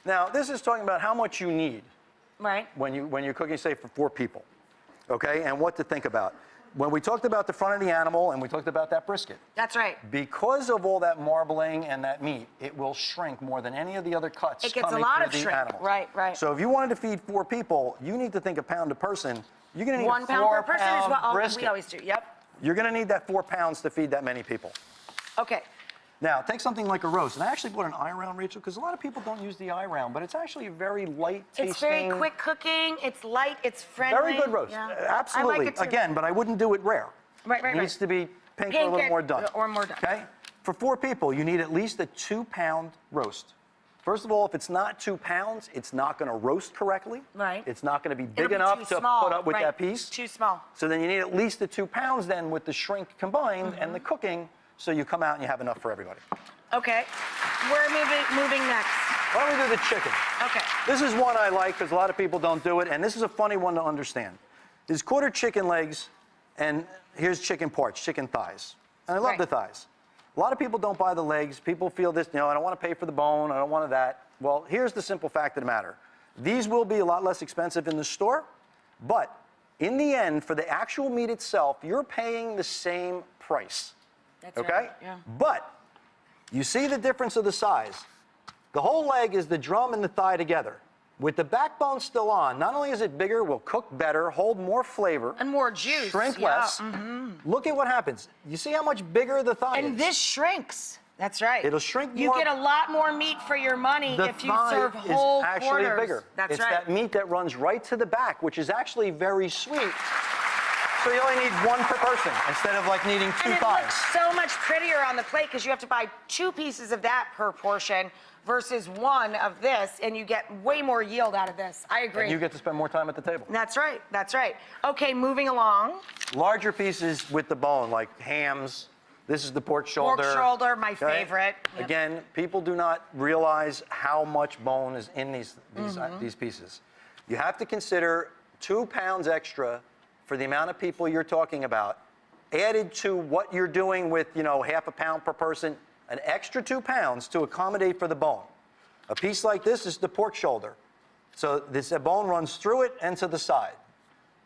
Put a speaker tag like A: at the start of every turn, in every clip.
A: Now, this is talking about how much you need
B: Right.
A: when you're cooking, say, for 4 people, okay, and what to think about. When we talked about the front of the animal and we talked about that brisket.
B: That's right.
A: Because of all that marbling and that meat, it will shrink more than any of the other cuts.
B: It gets a
A: coming
B: lot
A: through
B: of
A: the
B: shrink.
A: animal.
B: Right, right.
A: So if you wanted to feed 4 people, you need to think a pound a person. You're going to need
B: 1
A: a
B: pound per person is
A: 4-pound
B: what we
A: brisket.
B: always do. Yep.
A: You're going to need that 4 pounds to feed that many people.
B: Okay.
A: Now, take something like a roast. And I actually bought an eye round, Rachel, because a lot of people don't use the eye round, but it's actually a very light tasting.
B: It's very quick cooking. It's light. It's friendly.
A: Very good roast.
B: Yeah.
A: Absolutely.
B: I like it too.
A: Again, but I wouldn't do it rare.
B: Right.
A: It needs to be pink or a little more done.
B: Or more done.
A: Okay? For 4 people, you need at least a 2-pound roast. First of all, if it's not 2 pounds, it's not going to roast correctly.
B: Right.
A: It's not going to be
B: It'll
A: big
B: be
A: enough
B: too
A: to
B: small.
A: put up with
B: Right.
A: that piece.
B: Too small.
A: So then you need at least the 2 pounds then with the shrink combined and the cooking, so you come out and you have enough for everybody.
B: Okay. We're moving next.
A: Why don't we do the chicken?
B: Okay.
A: This is one I like because a lot of people don't do it, and this is a funny one to understand. There's quarter chicken legs, and here's chicken parts, chicken thighs. And I love
B: Right.
A: the thighs. A lot of people don't buy the legs. People feel this, I don't want to pay for the bone, I don't want that. Well, here's the simple fact of the matter. These will be a lot less expensive in the store, but in the end, for the actual meat itself, you're paying the same price.
B: That's
A: okay?
B: right. Yeah.
A: But you see the difference of the size. The whole leg is the drum and the thigh together. With the backbone still on, not only is it bigger, will cook better, hold more flavor.
B: And more juice.
A: Shrink
B: yeah.
A: less. Look at what happens. You see how much bigger the thigh is?
B: And this shrinks. That's right.
A: It'll shrink
B: You
A: more.
B: get a lot more meat for your money
A: The
B: if you
A: thigh
B: serve whole
A: is actually
B: quarters.
A: bigger.
B: That's
A: it's
B: right.
A: that meat that runs right to the back, which is actually very sweet. So you only need 1 per person instead of like needing 2
B: And it
A: thighs.
B: looks so much prettier on the plate because you have to buy 2 pieces of that per portion versus 1 of this, and you get way more yield out of this. I agree.
A: And you get to spend more time at the table.
B: That's right. That's right. Okay, moving along.
A: Larger pieces with the bone, like hams. This is the pork shoulder.
B: Pork shoulder, my
A: Okay?
B: favorite. Yep.
A: Again, people do not realize how much bone is in these pieces. You have to consider 2 pounds extra for the amount of people you're talking about, added to what you're doing with, half a pound per person, an extra 2 pounds to accommodate for the bone. A piece like this is the pork shoulder. So the bone runs through it and to the side.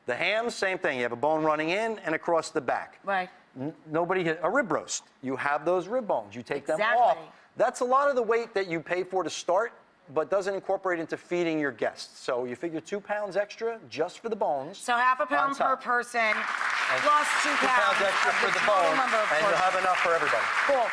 A: The hams, same thing. You have a bone running in and across the back.
B: Right.
A: A rib roast. You have those rib bones. You take them
B: Exactly.
A: off. That's a lot of the weight that you pay for to start, but doesn't incorporate into feeding your guests. So you figure 2 pounds extra just for the bones.
B: So half a pound
A: on
B: per
A: top.
B: person
A: And
B: plus 2
A: 2 pounds extra
B: of
A: for
B: the
A: the
B: total
A: bone,
B: number of
A: and you'll
B: portions.
A: have enough for everybody.
B: Cool.